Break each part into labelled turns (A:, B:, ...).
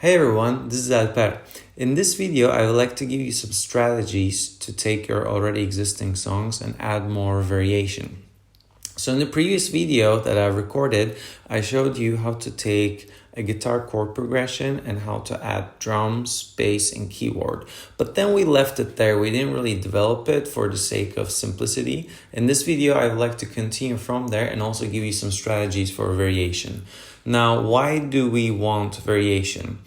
A: Hey everyone, this is Alper. In this video, I would like to give you some strategies to take your already existing songs and add more variation. So in the previous video that I recorded, I showed you how to take a guitar chord progression and how to add drums, bass, and keyboard. But then we left it there. We didn't really develop it for the sake of simplicity. In this video, I would like to continue from there and also give you some strategies for variation. Now, why do we want variation?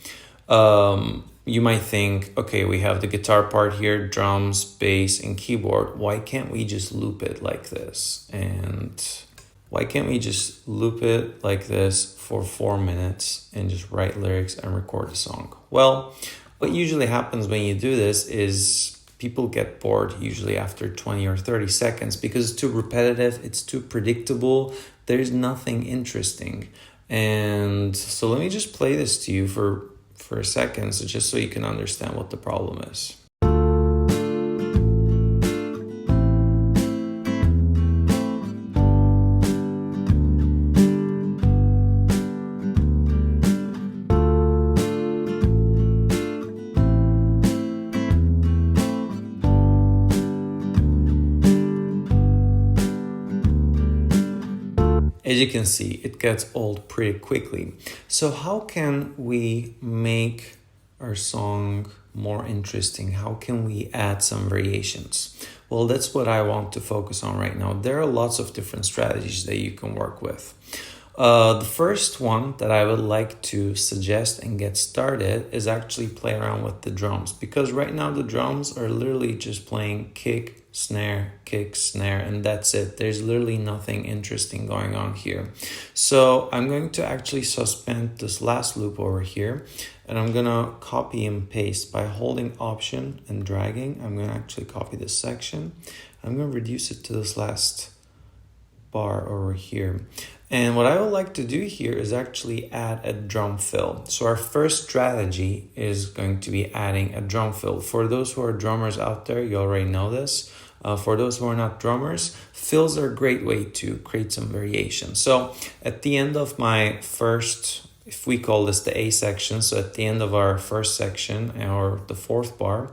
A: You might think, okay, we have the guitar part here, drums, bass, and keyboard. Why can't we just loop it like this? And why can't we just loop it like this for 4 minutes and just write lyrics and record the song? Well, what usually happens when you do this is people get bored usually after 20 or 30 seconds because it's too repetitive, it's too predictable, there's nothing interesting. And so let me just play this to you for a second, so just so you can understand what the problem is. As you can see, it gets old pretty quickly. So how can we make our song more interesting? How can we add some variations? Well, that's what I want to focus on right now. There are lots of different strategies that you can work with. The first one that I would like to suggest and get started is actually play around with the drums, because right now the drums are literally just playing kick, snare, and that's it. There's literally nothing interesting going on here. So I'm going to actually suspend this last loop over here, and I'm gonna copy and paste by holding Option and dragging. I'm gonna actually copy this section. I'm gonna reduce it to this last bar over here. And what I would like to do here is actually add a drum fill. So our first strategy is going to be adding a drum fill. For those who are drummers out there, you already know this. For those who are not drummers, fills are a great way to create some variation. So at the end of my first, if we call this the A section, so at the end of our first section, or the fourth bar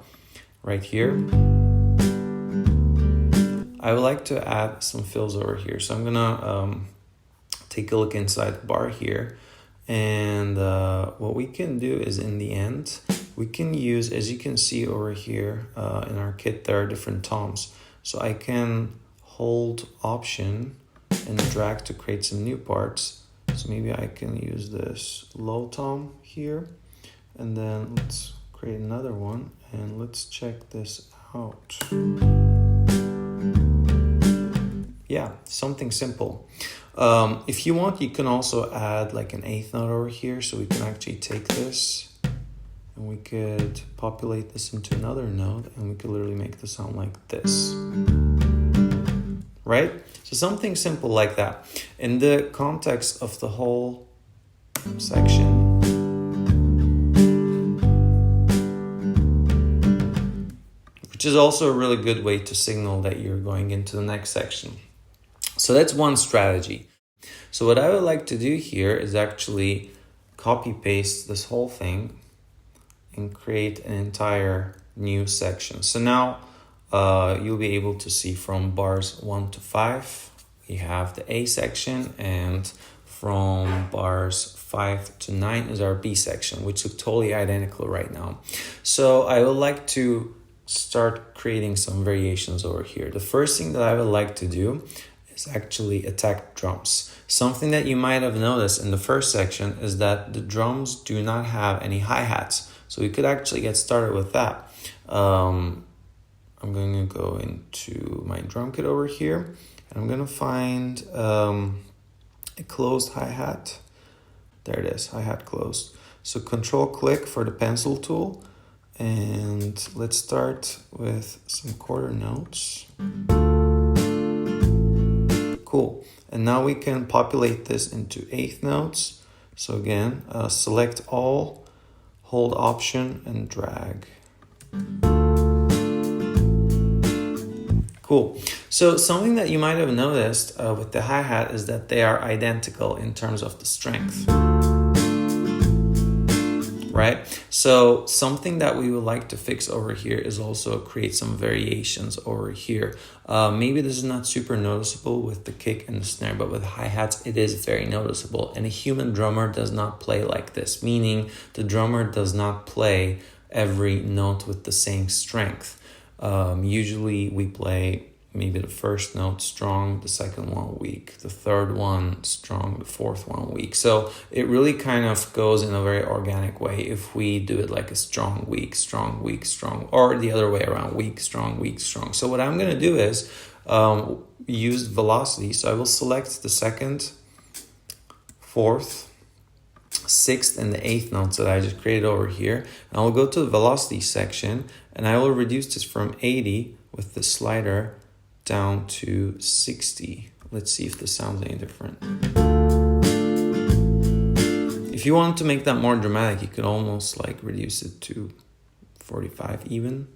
A: right here, I would like to add some fills over here. So I'm gonna take a look inside the bar here. And what we can do is, in the end, we can use, as you can see over here in our kit, there are different toms. So I can hold Option and drag to create some new parts. So maybe I can use this low tom here. And then let's create another one and let's check this out. Yeah, something simple. If you want, you can also add like an eighth note over here. So we can actually take this and we could populate this into another note and we could literally make the sound like this. Right? So something simple like that. In the context of the whole section, which is also a really good way to signal that you're going into the next section. So that's one strategy. So what I would like to do here is actually copy paste this whole thing and create an entire new section. So now you'll be able to see from bars 1 to 5, we have the A section, and from bars 5 to 9 is our B section, which look totally identical right now. So I would like to start creating some variations over here. The first thing that I would like to do is actually attack drums. Something that you might have noticed in the first section is that the drums do not have any hi-hats. So we could actually get started with that. I'm going to go into my drum kit over here, and I'm going to find a closed hi-hat. There it is, hi-hat closed. So control click for the pencil tool, and let's start with some quarter notes. Cool. And now we can populate this into eighth notes. So again, select all, hold Option and drag. Cool. So something that you might have noticed with the hi-hat is that they are identical in terms of the strength. right? So something that we would like to fix over here is also create some variations over here. Maybe this is not super noticeable with the kick and the snare, but with hi-hats, it is very noticeable. And a human drummer does not play like this, meaning the drummer does not play every note with the same strength. Usually we play maybe the first note strong, the second one weak, the third one strong, the fourth one weak. So it really kind of goes in a very organic way if we do it like a strong, weak, strong, weak, strong, or the other way around, weak, strong, weak, strong. So what I'm going to do is use velocity. So I will select the second, fourth, sixth, and the eighth notes that I just created over here. And I'll go to the velocity section and I will reduce this from 80 with the slider down to 60. Let's see if this sounds any different. If you want to make that more dramatic, you could almost like reduce it to 45 even.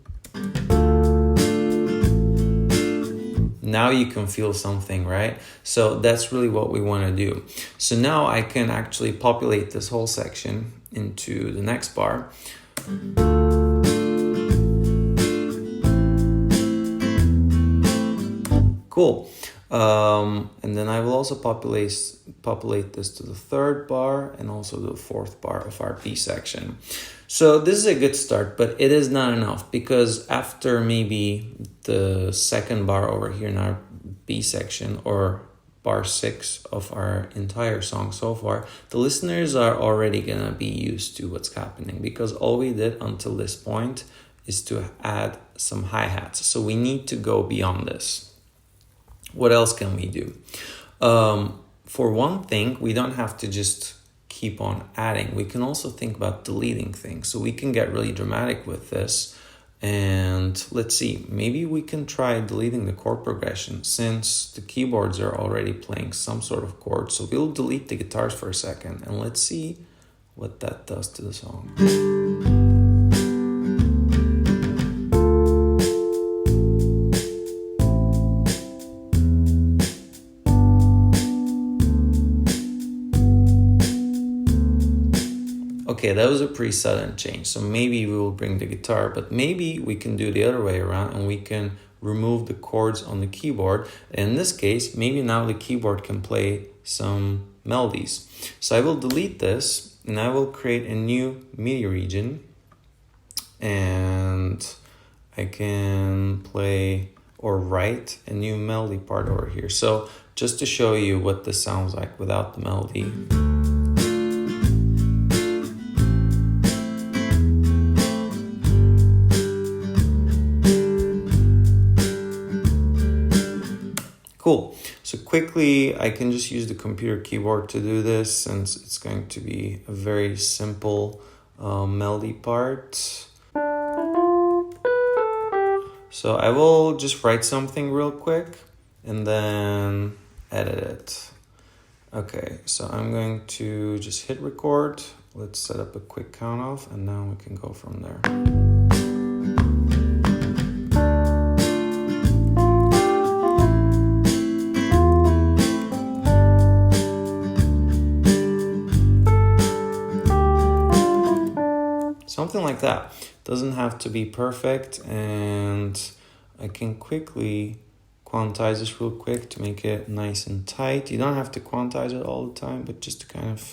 A: Now you can feel something, right? So that's really what we want to do. So now I can actually populate this whole section into the next bar. Cool. And then I will also populate this to the third bar and also the fourth bar of our B section. So this is a good start, but it is not enough because after maybe the second bar over here in our B section or bar 6 of our entire song so far, the listeners are already gonna be used to what's happening because all we did until this point is to add some hi-hats. So we need to go beyond this. What else can we do? For one thing, we don't have to just keep on adding. We can also think about deleting things. So we can get really dramatic with this. And let's see, maybe we can try deleting the chord progression since the keyboards are already playing some sort of chord. So we'll delete the guitars for a second and let's see what that does to the song. Okay, that was a pretty sudden change. So maybe we will bring the guitar, but maybe we can do the other way around and we can remove the chords on the keyboard. In this case, maybe now the keyboard can play some melodies. So I will delete this and I will create a new MIDI region and I can play or write a new melody part over here. So just to show you what this sounds like without the melody. Cool. So quickly, I can just use the computer keyboard to do this since it's going to be a very simple melody part. So I will just write something real quick and then edit it. Okay, so I'm going to just hit record. Let's set up a quick count off and now we can go from there. Something like that. Doesn't have to be perfect, and I can quickly quantize this real quick to make it nice and tight. You don't have to quantize it all the time, but just to kind of...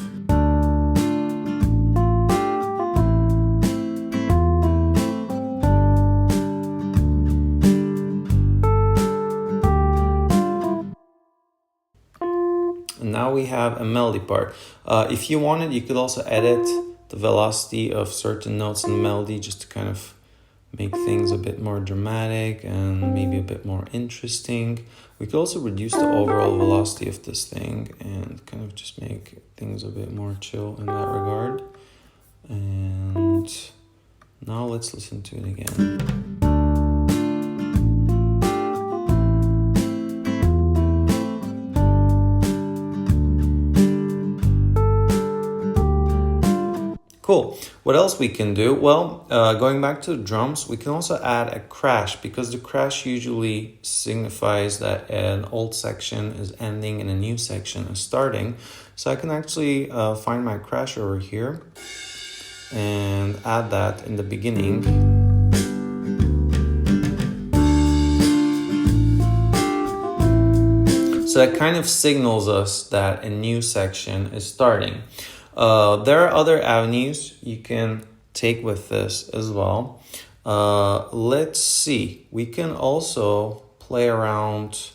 A: And now we have a melody part. If you wanted, you could also edit the velocity of certain notes in the melody just to kind of make things a bit more dramatic and maybe a bit more interesting. We could also reduce the overall velocity of this thing and kind of just make things a bit more chill in that regard. And now let's listen to it again. Cool. What else we can do? Well, going back to the drums, we can also add a crash because the crash usually signifies that an old section is ending and a new section is starting. So I can actually find my crash over here and add that in the beginning. So that kind of signals us that a new section is starting. There are other avenues you can take with this as well. Let's see. We can also play around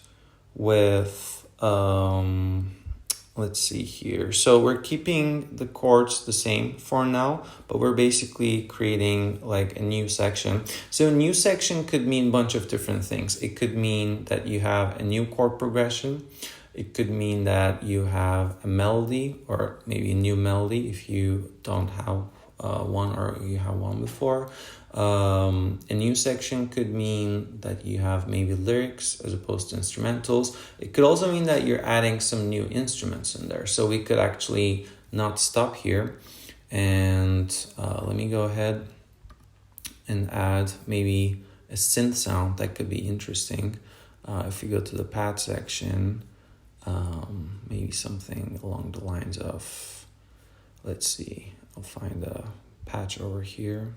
A: with, let's see here. So we're keeping the chords the same for now, but we're basically creating like a new section. So a new section could mean a bunch of different things. It could mean that you have a new chord progression. It could mean that you have a melody, or maybe a new melody if you don't have one, or you have one before. A new section could mean that you have maybe lyrics as opposed to instrumentals. It could also mean that you're adding some new instruments in there. So we could actually not stop here. And let me go ahead and add maybe a synth sound that could be interesting. If you go to the pad section, maybe something along the lines of, let's see, I'll find a patch over here.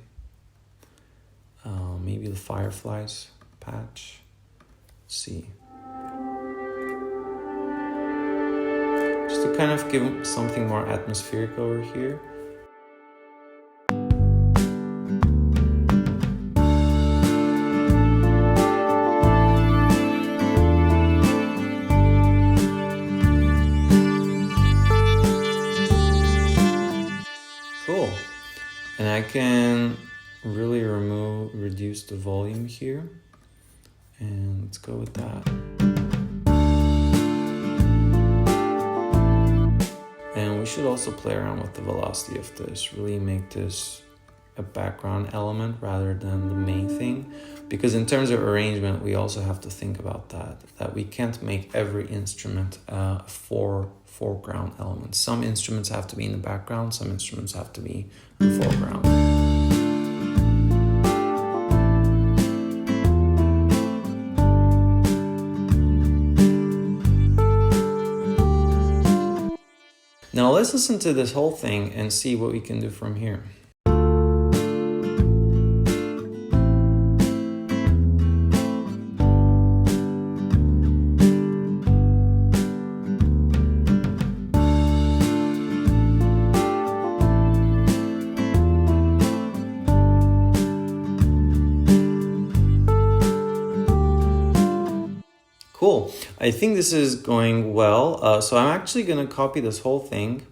A: Maybe the Fireflies patch. Let's see. Just to kind of give something more atmospheric over here. Cool. And I can really reduce the volume here, and let's go with that. And we should also play around with the velocity of this, really make this a background element rather than the main thing, because in terms of arrangement we also have to think about that we can't make every instrument a foreground element. Some instruments have to be in the background, some instruments have to be in the foreground. Now let's listen to this whole thing and see what we can do from here. Cool. I think this is going well. So I'm actually going to copy this whole thing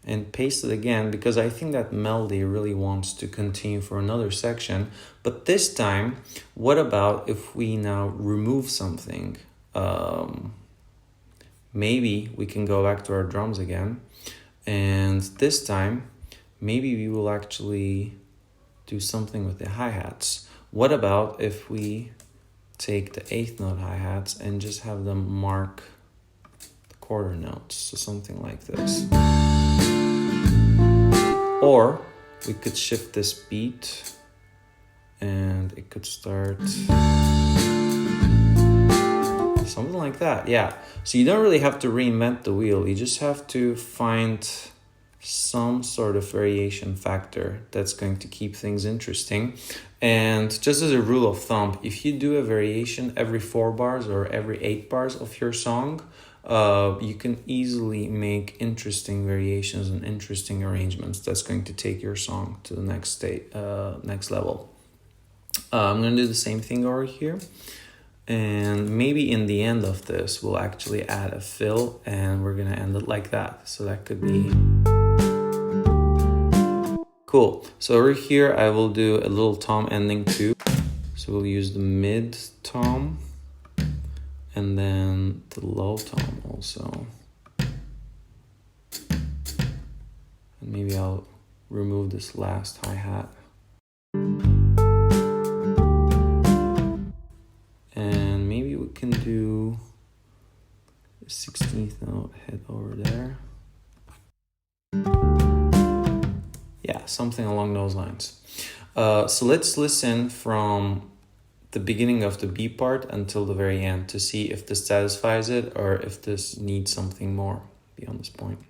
A: and paste it again, because I think that melody really wants to continue for another section. But this time, what about if we now remove something? Maybe we can go back to our drums again. And this time, maybe we will actually do something with the hi-hats. What about if we take the 8th note hi-hats and just have them mark the quarter notes, so something like this. Or we could shift this beat and it could start something like that. Yeah, so you don't really have to reinvent the wheel, you just have to find some sort of variation factor that's going to keep things interesting. And just as a rule of thumb, if you do a variation every 4 bars or every 8 bars of your song, you can easily make interesting variations and interesting arrangements that's going to take your song to the next level. I'm going to do the same thing over here. And maybe in the end of this, we'll actually add a fill and we're going to end it like that. So that could be cool. So over here, I will do a little tom ending too. So we'll use the mid tom and then the low tom also. And maybe I'll remove this last hi-hat. And maybe we can do the 16th note hit over there. Yeah, something along those lines. So let's listen from the beginning of the B part until the very end to see if this satisfies it or if this needs something more beyond this point.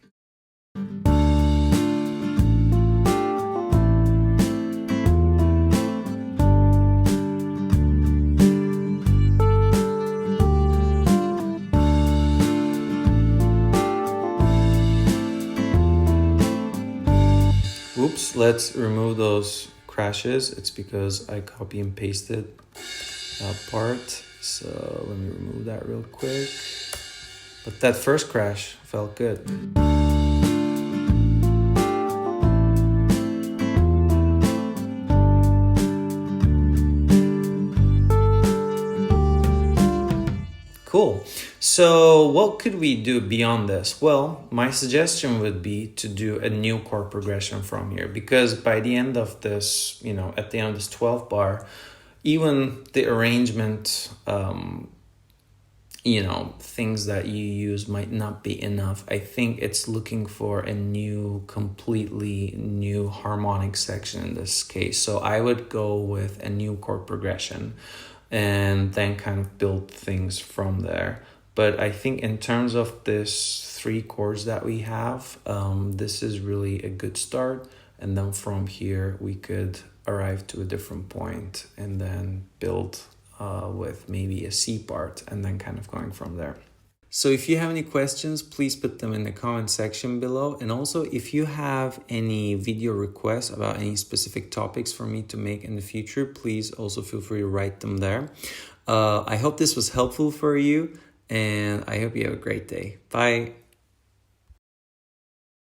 A: let's remove those crashes. It's because I copy and pasted that part. So let me remove that real quick. But that first crash felt good. Cool. So what could we do beyond this? Well, my suggestion would be to do a new chord progression from here, because by the end of this, at the end of this 12 bar, even the arrangement, things that you use might not be enough. I think it's looking for a completely new harmonic section in this case. So I would go with a new chord progression and then kind of build things from there. But I think in terms of this 3 chords that we have, this is really a good start. And then from here, we could arrive to a different point and then build with maybe a C part and then kind of going from there. So if you have any questions, please put them in the comment section below. And also, if you have any video requests about any specific topics for me to make in the future, please also feel free to write them there. I hope this was helpful for you, and I hope you have a great day. Bye.